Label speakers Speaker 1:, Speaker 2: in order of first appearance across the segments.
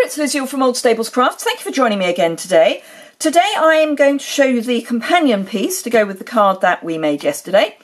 Speaker 1: it's Liz Yuille from Old Stables Crafts. Thank you for joining me again today. Today I am going to show you the companion piece to go with the card that we made yesterday.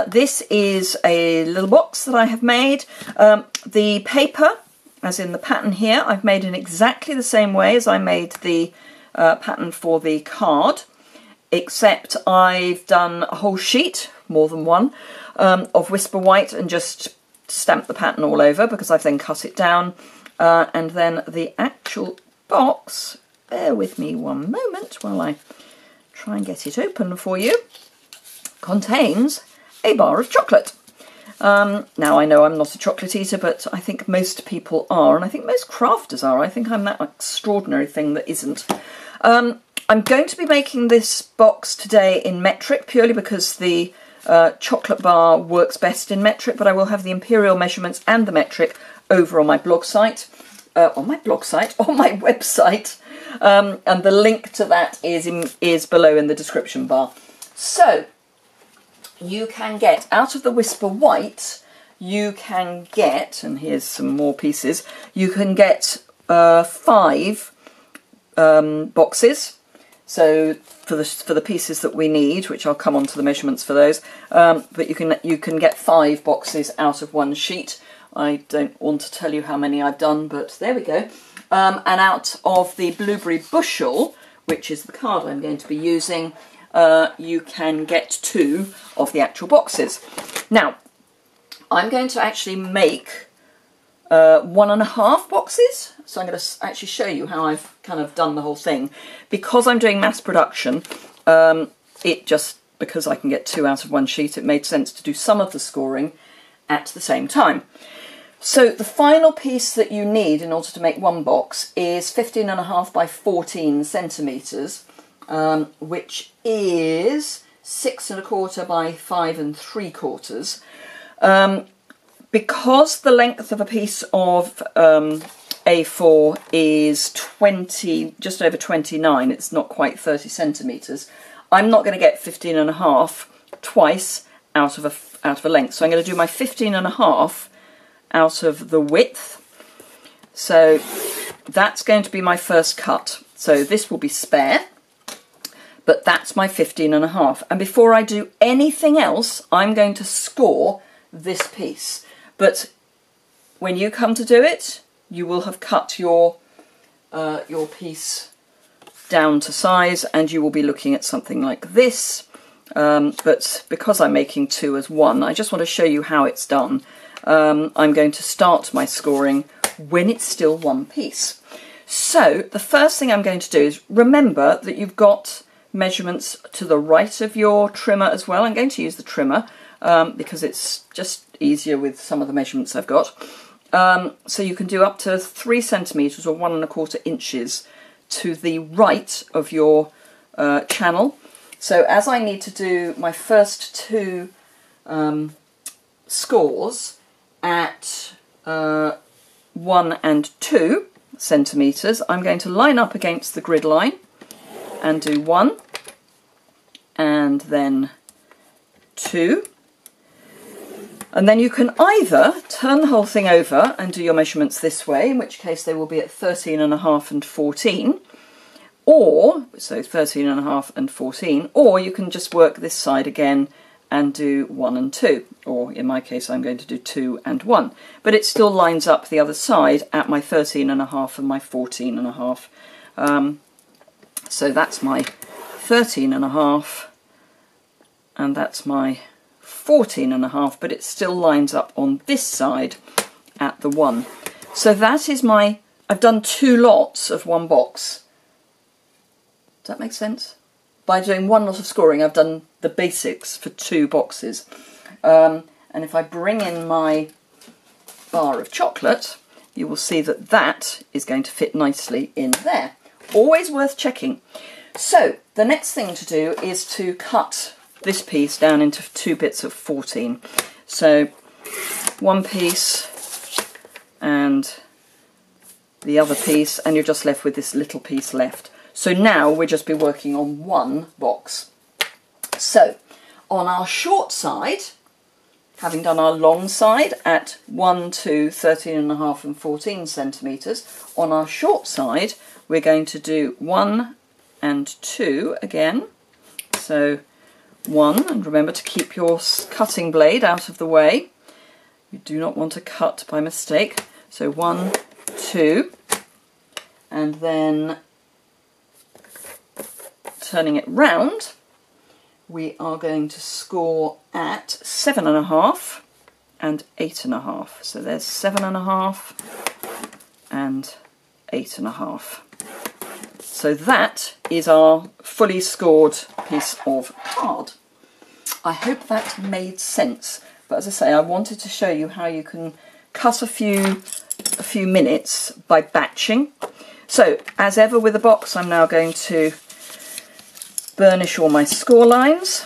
Speaker 1: This is a little box that I have made. The paper, as in the pattern here, I've made in exactly the same way as I made the pattern for the card, except I've done a whole sheet, more than one, of Whisper White and just stamped the pattern all over because I've then cut it down. And then the actual box, bear with me one moment while I try and get it open for you, contains a bar of chocolate. Now I know I'm not a chocolate eater, but I think most people are, and I think most crafters are. I think I'm that extraordinary thing that isn't. I'm going to be making this box today in metric, purely because the chocolate bar works best in metric, but I will have the imperial measurements and the metric over on my blog site, on my website, and the link to that is below in the description bar. So you can get, out of the Whisper White, you can get, and here's some more pieces, you can get 5 boxes. So for the pieces that we need, which I'll come on to the measurements for those, but you can get 5 boxes out of one sheet. I don't want to tell you how many I've done, but there we go. And out of the Blueberry Bushel, which is the card I'm going to be using, you can get 2 of the actual boxes. Now, I'm going to actually make 1.5 boxes. So I'm going to actually show you how I've kind of done the whole thing. Because I'm doing mass production, because I can get 2 out of one sheet, it made sense to do some of the scoring at the same time. So the final piece that you need in order to make one box is 15.5 by 14 centimetres, which is 6.25 by 5 3/4. Because the length of a piece of A4 is just over 29, it's not quite 30 centimetres, I'm not going to get 15.5 twice out of a length. So I'm going to do my 15.5 out of the width. So that's going to be my first cut. So this will be spare, but that's my 15.5. And before I do anything else, I'm going to score this piece. But when you come to do it, you will have cut your piece down to size, and you will be looking at something like this. But because I'm making 2 as 1, I just want to show you how it's done. I'm going to start my scoring when it's still one piece. So the first thing I'm going to do is remember that you've got measurements to the right of your trimmer as well. I'm going to use the trimmer because it's just easier with some of the measurements I've got. So you can do up to 3 centimetres or 1.25 inches to the right of your channel. So as I need to do my first 2 scores at 1 and 2 centimetres, I'm going to line up against the grid line and do 1 and then 2. And then you can either turn the whole thing over and do your measurements this way, in which case they will be at 13.5 and 14, or, so 13.5 and 14, or you can just work this side again and do 1 and 2, or in my case I'm going to do 2 and 1. But it still lines up the other side at my 13.5 and my 14.5. So that's my 13.5 and that's my 14.5, but it still lines up on this side at the 1. So that is I've done 2 lots of one box. Does that make sense? By doing 1 lot of scoring, I've done the basics for 2 boxes. And if I bring in my bar of chocolate, you will see that that is going to fit nicely in there. Always worth checking. So the next thing to do is to cut this piece down into 2 bits of 14. So 1 piece and the other piece, and you're just left with this little piece left. So now we'll just be working on 1 box. So on our short side, having done our long side at 1, 2, 13.5 and 14 centimetres, on our short side we're going to do 1 and 2 again. So 1, and remember to keep your cutting blade out of the way. You do not want to cut by mistake. So 1, 2, and then turning it round, we are going to score at 7.5 and 8.5. So there's 7.5 and 8.5. So that is our fully scored piece of card. I hope that made sense. But as I say, I wanted to show you how you can cut a few minutes by batching. So as ever with a box, I'm now going to burnish all my score lines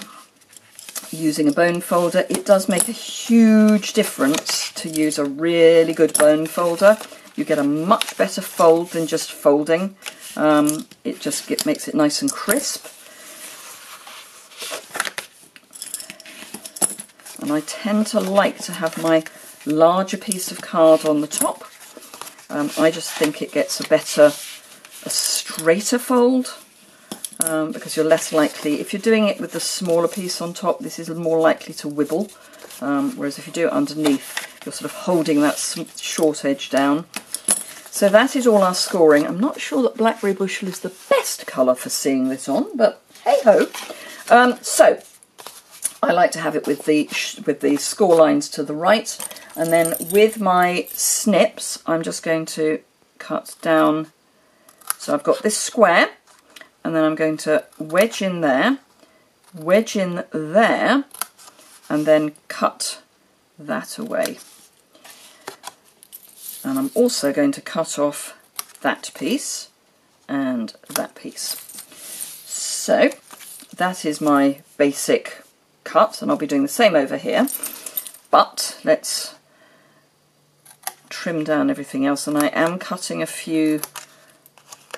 Speaker 1: using a bone folder. It does make a huge difference to use a really good bone folder. You get a much better fold than just folding. It just makes it nice and crisp. And I tend to like to have my larger piece of card on the top. I just think it gets a straighter fold. Because you're less likely, if you're doing it with the smaller piece on top, this is more likely to wibble, whereas if you do it underneath, you're sort of holding that short edge down. So that is all our scoring. I'm not sure that blackberry bushel is the best colour for seeing this on, but hey-ho. So I like to have it with the score lines to the right, and then with my snips, I'm just going to cut down. So I've got this square, and then I'm going to wedge in there, and then cut that away. And I'm also going to cut off that piece and that piece. So that is my basic cut, and I'll be doing the same over here. But let's trim down everything else, and I am cutting a few,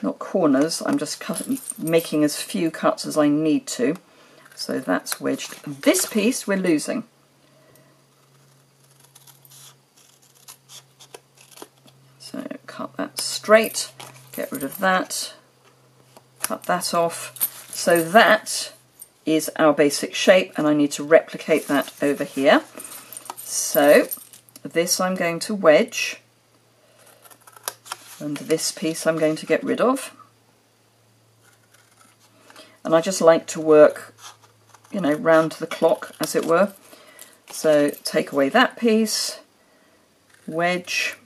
Speaker 1: not corners, I'm just making as few cuts as I need to. So that's wedged. This piece we're losing. So cut that straight, get rid of that, cut that off. So that is our basic shape, and I need to replicate that over here. So this I'm going to wedge, and this piece I'm going to get rid of. And I just like to work, you know, round the clock, as it were. So take away that piece, wedge,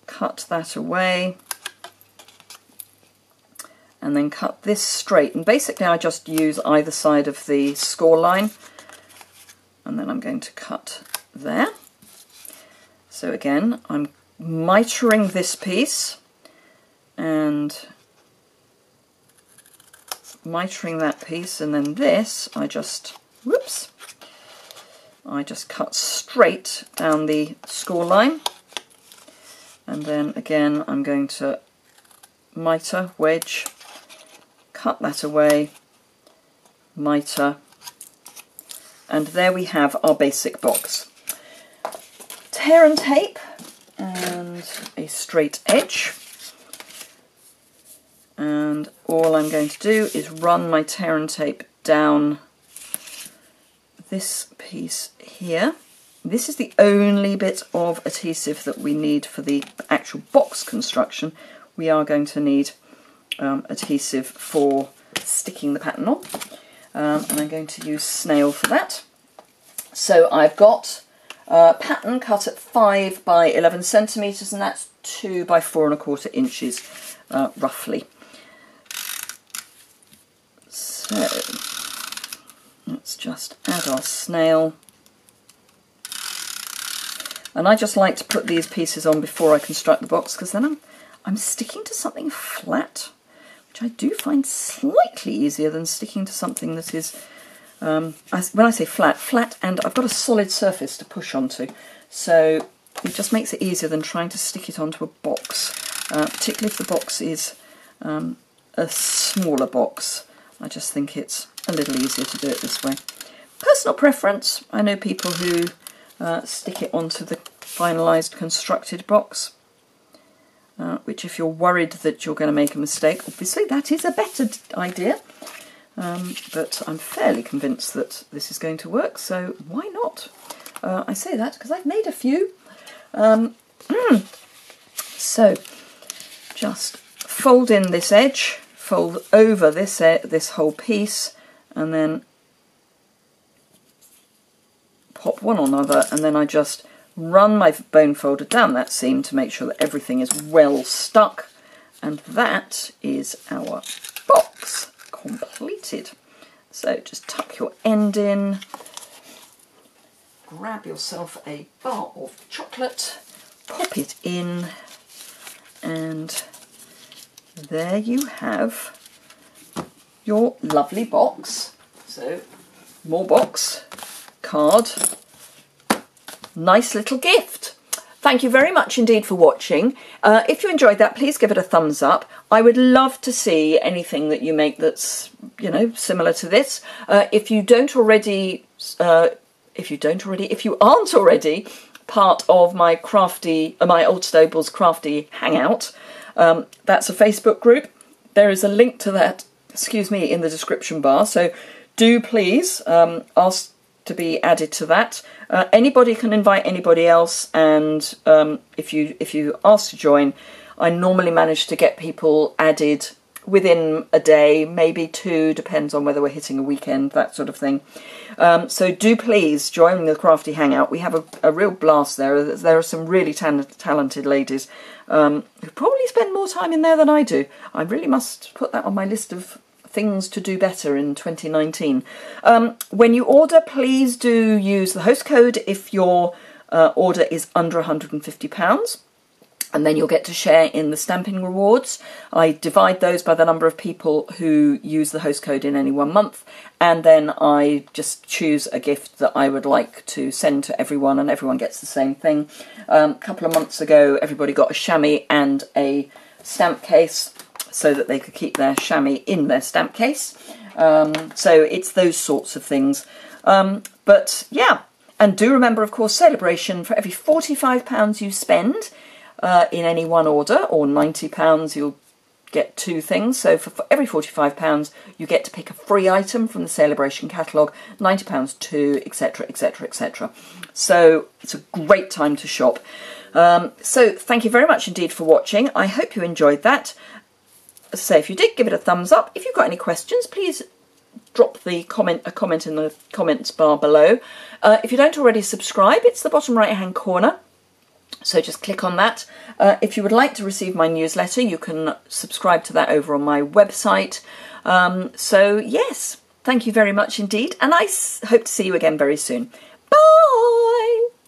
Speaker 1: cut that away, and then cut this straight. And basically I just use either side of the score line, and then I'm going to cut there. So again, I'm mitering this piece and mitering that piece, and then this I just cut straight down the score line, and then again I'm going to miter, wedge, cut that away, miter, and there we have our basic box. Tear and tape and a straight edge, and all I'm going to do is run my tear and tape down this piece here. This is the only bit of adhesive that we need for the actual box construction. We are going to need adhesive for sticking the pattern on, and I'm going to use snail for that. So I've got a pattern cut at 5 by 11 centimetres, and that's 2 by 4¼ inches roughly. So let's just add our snail. And I just like to put these pieces on before I construct the box, because then I'm sticking to something flat, which I do find slightly easier than sticking to something that is, when I say flat, and I've got a solid surface to push onto. So it just makes it easier than trying to stick it onto a box, particularly if the box is a smaller box. I just think it's a little easier to do it this way. Personal preference. I know people who stick it onto the finalised constructed box, which if you're worried that you're going to make a mistake, obviously that is a better idea. But I'm fairly convinced that this is going to work, so why not? I say that because I've made a few. So just fold in this edge, fold over this whole piece, and then pop one on another, and then I just run my bone folder down that seam to make sure that everything is well stuck, and that is our box completed. So just tuck your end in, grab yourself a bar of chocolate, pop it in, and there you have your lovely box. So more box, card, nice little gift. Thank you very much indeed for watching. If you enjoyed that, please give it a thumbs up. I would love to see anything that you make that's, you know, similar to this. If you aren't already part of my Old Stables Crafty Hangout, that's a Facebook group. There is a link to that, in the description bar. So do please ask to be added to that. Anybody can invite anybody else, and if you ask to join, I normally manage to get people added within a day, maybe 2, depends on whether we're hitting a weekend, that sort of thing. So do please join the Crafty Hangout. We have a real blast there. There are some really talented ladies who probably spend more time in there than I do. I really must put that on my list of things to do better in 2019. When you order, please do use the host code if your order is under £150, and then you'll get to share in the stamping rewards. I divide those by the number of people who use the host code in any 1 month, and then I just choose a gift that I would like to send to everyone, and everyone gets the same thing. A couple of months ago, everybody got a chamois and a stamp case, so that they could keep their chamois in their stamp case. So it's those sorts of things. But yeah, and do remember, of course, celebration. For every £45 you spend in any one order, or £90, you'll get 2 things. So for every £45, you get to pick a free item from the Celebration catalogue, £90 2, etc, etc, etc. So it's a great time to shop. So thank you very much indeed for watching. I hope you enjoyed that. As I say, if you did, give it a thumbs up. If you've got any questions, please drop a comment in the comments bar below. If you don't already subscribe, it's the bottom right hand corner, so just click on that. If you would like to receive my newsletter, you can subscribe to that over on my website. So yes, thank you very much indeed, and I hope to see you again very soon. Bye!